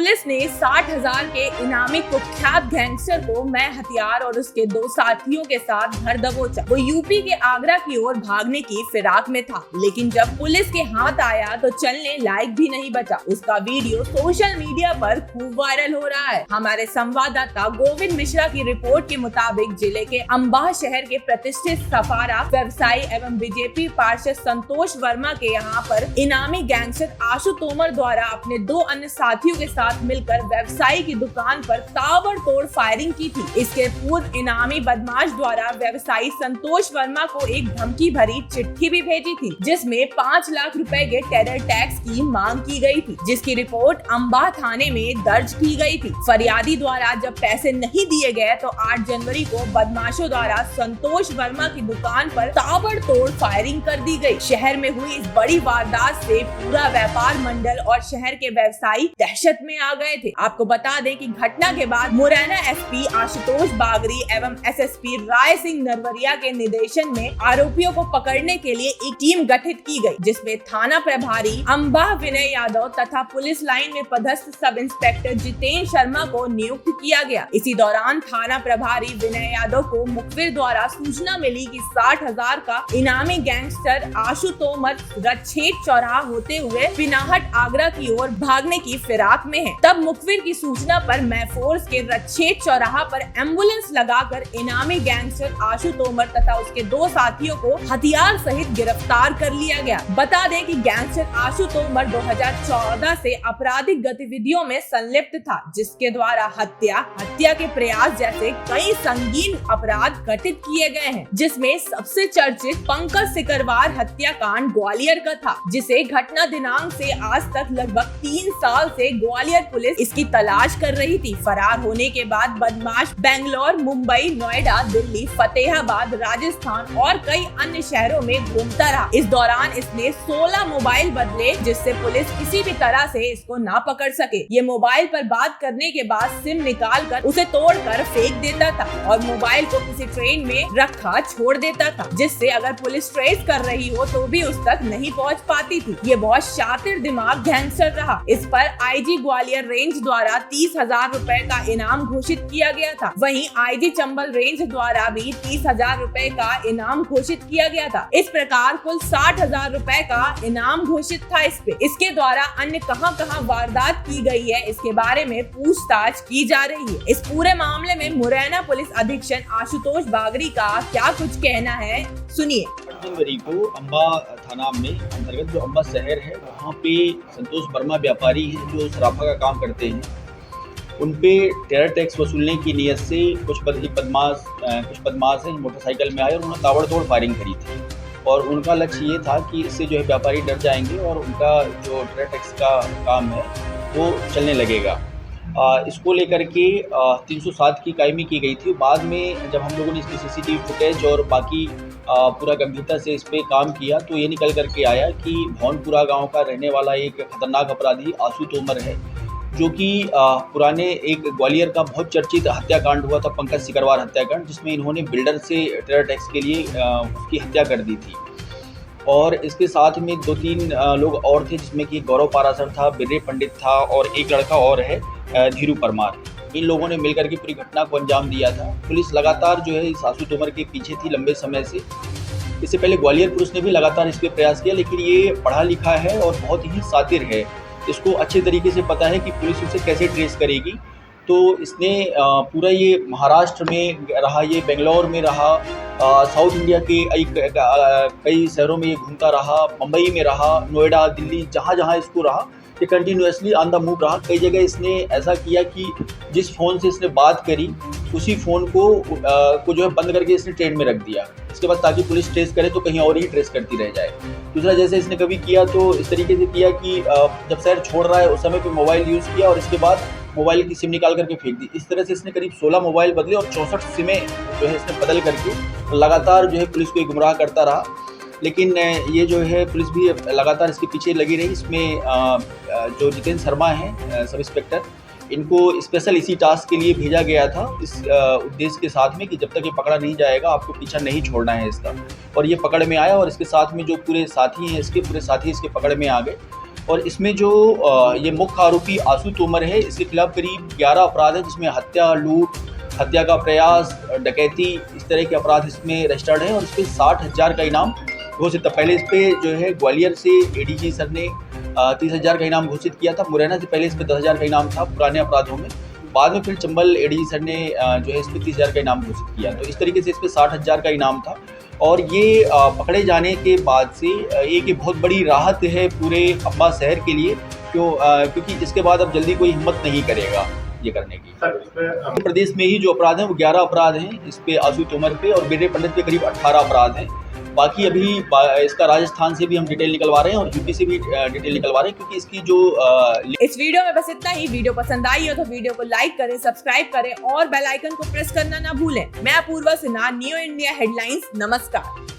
Police ने 60,000 के इनामी कुख्यात गैंगस्टर को मैं हथियार और उसके 2 साथियों के साथ घर दबोचा। वो यूपी के आगरा की ओर भागने की फिराक में था, लेकिन जब पुलिस के हाथ आया तो चलने लायक भी नहीं बचा। उसका वीडियो सोशल मीडिया पर खूब वायरल हो रहा है। हमारे संवाददाता गोविंद मिश्रा की रिपोर्ट के मुताबिक जिले के अंबाह शहर के प्रतिष्ठित सफारा व्यवसायी एवं बीजेपी पार्षद संतोष वर्मा के यहाँ पर इनामी गैंगस्टर आशु तोमर द्वारा अपने 2 अन्य साथियों के साथ मिलकर व्यवसायी की दुकान पर ताबड़तोड़ फायरिंग की थी। इसके पूर्व इनामी बदमाश द्वारा व्यवसायी संतोष वर्मा को एक धमकी भरी चिट्ठी भी भेजी थी, जिसमें 5 लाख रुपए के टेरर टैक्स की मांग की गई थी, जिसकी रिपोर्ट अंबाह थाने में दर्ज की गई थी। फरियादी द्वारा जब पैसे नहीं दिए गए तो 8 जनवरी को बदमाशों द्वारा संतोष वर्मा की दुकान पर ताबड़तोड़ फायरिंग कर दी गई। शहर में हुई इस बड़ी वारदात से पूरा व्यापार मंडल और शहर के व्यवसायी दहशत में आ गए थे। आपको बता दें कि घटना के बाद मुरैना एसपी आशुतोष बागरी एवं एसएसपी राय सिंह नरवरिया के निर्देशन में आरोपियों को पकड़ने के लिए एक टीम गठित की गई, जिसमें थाना प्रभारी अंबाह विनय यादव तथा पुलिस लाइन में पदस्थ सब इंस्पेक्टर जितेंद्र शर्मा को नियुक्त किया गया। इसी दौरान थाना प्रभारी विनय यादव को मुखबिर द्वारा सूचना मिली कि 60,000 का इनामी गैंगस्टर आशु तोमर रछेट चौराहा होते हुए पिनाहट आगरा की ओर भागने की फिराक में है। तब मुखबिर की सूचना पर मैफोर्स के रछेट चौराहा पर एम्बुलेंस लगाकर इनामी गैंगस्टर आशु तोमर तथा उसके 2 साथियों को हथियार सहित गिरफ्तार कर लिया गया। बता दें कि गैंगस्टर आशु तोमर 2014 से आपराधिक गतिविधियों में संलिप्त था, जिसके द्वारा हत्या के प्रयास जैसे कई संगीन अपराध घटित किए गए हैं, जिसमें सबसे चर्चित पंकज सिकरवार हत्याकांड ग्वालियर का था, जिसे घटना दिनांक से आज तक लगभग 3 साल से ग्वालियर पुलिस इसकी तलाश कर रही थी। फरार होने के बाद बदमाश बेंगलोर, मुंबई, नोएडा, दिल्ली, फतेहाबाद, राजस्थान और कई अन्य शहरों में घूमता रहा। इस दौरान इसने 16 मोबाइल बदले, जिससे पुलिस किसी भी तरह से इसको ना पकड़ सके। ये मोबाइल पर बात करने के बाद सिम निकालकर उसे तोड़कर फेंक देता था और मोबाइल को किसी ट्रेन में रखा छोड़ देता था, जिससे अगर पुलिस ट्रेस कर रही हो तो भी उस तक नहीं पहुंच पाती थी। ये बहुत शातिर दिमाग गैंगस्टर रहा। इस पर आईजी ग्वालियर रेंज द्वारा 30,000 रुपए का इनाम घोषित किया गया था। वहीं आईजी चंबल रेंज द्वारा भी 30,000 रुपए का इनाम घोषित किया गया था। इस प्रकार कुल 60,000 रुपए का इनाम घोषित था इस पे। इसके द्वारा अन्य कहां वारदात की गई है, इसके बारे में पूछताछ की जा रही है। इस पूरे मामले में मुरैना पुलिस अधीक्षक आशुतोष बागरी का क्या कुछ कहना है, सुनिए। जनवरी को अंबा थाना में अंतर्गत जो अंबा शहर है, वहाँ पे संतोष वर्मा व्यापारी हैं जो सराफा का काम करते हैं। उन पे टेरर टैक्स वसूलने की नीयत से कुछ बदमाश हैं मोटरसाइकिल में आए और उन्होंने ताबड़तोड़ फायरिंग करी थी। और उनका लक्ष्य ये था कि इससे जो है व्यापारी डर जाएंगे और उनका जो टेरर टैक्स का काम है वो चलने लगेगा। इसको लेकर के 307 की कायमी की गई थी। बाद में जब हम लोगों ने इसकी सीसीटीवी फुटेज और बाकी पूरा गंभीरता से इस पे काम किया तो ये निकल करके आया कि भौनपुरा गांव का रहने वाला एक खतरनाक अपराधी आशु तोमर है, जो कि पुराने एक ग्वालियर का बहुत चर्चित हत्याकांड हुआ था, पंकज सिकरवार हत्याकांड, जिसमें इन्होंने बिल्डर से टेरर टैक्स के लिए उसकी हत्या कर दी थी। और इसके साथ में 2-3 लोग और थे, जिसमें कि गौरव पारासर था, बिर्रे पंडित था और एक लड़का और है धीरू परमार। इन लोगों ने मिलकर के पूरी घटना को अंजाम दिया था। पुलिस लगातार जो है इस आशु तोमर के पीछे थी लंबे समय से। इससे पहले ग्वालियर पुलिस ने भी लगातार इस पर प्रयास किया, लेकिन ये पढ़ा लिखा है और बहुत ही शातिर है। इसको अच्छे तरीके से पता है कि पुलिस उसे कैसे ट्रेस करेगी। तो इसने पूरा ये महाराष्ट्र में रहा, ये बेंगलोर में रहा, साउथ इंडिया के कई शहरों में ये घूमता रहा, मुंबई में रहा, नोएडा, दिल्ली, जहाँ जहाँ इसको रहा, ये कंटिन्यूसली ऑन द मूव रहा। कई जगह इसने ऐसा किया कि जिस फ़ोन से इसने बात करी उसी फ़ोन को जो है बंद करके इसने ट्रेन में रख दिया। इसके बाद ताकि पुलिस ट्रेस करे तो कहीं और ही ट्रेस करती रह जाए। दूसरा, जैसे इसने कभी किया तो इस तरीके से किया कि जब शहर छोड़ रहा है उस समय पे मोबाइल यूज़ किया और इसके बाद मोबाइल की सिम निकाल करके फेंक दी। इस तरह से इसने करीब 16 मोबाइल बदले और 64 सिमें जो है इसने बदल करके लगातार जो है पुलिस को गुमराह करता रहा। लेकिन ये जो है पुलिस भी लगातार इसके पीछे लगी रही। इसमें जो जितेंद्र शर्मा हैं सब इंस्पेक्टर, इनको स्पेशल इसी टास्क के लिए भेजा गया था, इस उद्देश्य के साथ में कि जब तक ये पकड़ा नहीं जाएगा आपको पीछा नहीं छोड़ना है इसका। और ये पकड़ में आया और इसके साथ में जो पूरे साथी हैं इसके पूरे साथी इसके पकड़ में आ गए। और इसमें जो ये मुख्य आरोपी आशु तोमर है, इसके खिलाफ करीब 11 अपराध हैं, जिसमें हत्या, लूट, हत्या का प्रयास, डकैती, इस तरह के अपराध इसमें रजिस्टर्ड हैं और इस पर 60,000 का इनाम घोषित था। पहले इस पर जो है ग्वालियर से एडीजी सर ने 30,000 का इनाम घोषित किया था। मुरैना से पहले इस पर 10,000 का इनाम था पुराने अपराधों में। बाद में फिर चंबल एडीजी सर ने जो है इस पर 30,000 का इनाम घोषित किया। तो इस तरीके से इस पर 60,000 का इनाम था और ये पकड़े जाने के बाद से एक बहुत बड़ी राहत है पूरे अम्बा शहर के लिए, क्योंकि इसके बाद अब जल्दी कोई हिम्मत नहीं करेगा ये करने की। प्रदेश में ही जो अपराध हैं वो 11 अपराध हैं इस पे, आशु तोमर पे, और बीरे पंडित पे करीब 18 अपराध हैं। बाकी अभी इसका राजस्थान से भी हम डिटेल निकलवा रहे हैं और यूपी से भी डिटेल निकलवा रहे हैं, क्योंकि इसकी जो इस वीडियो में बस इतना ही। वीडियो पसंद आई हो तो वीडियो को लाइक करें, सब्सक्राइब करें और बेल आइकन को प्रेस करना ना भूलें। मैं Apurva Sinha, new India headlines. नमस्कार।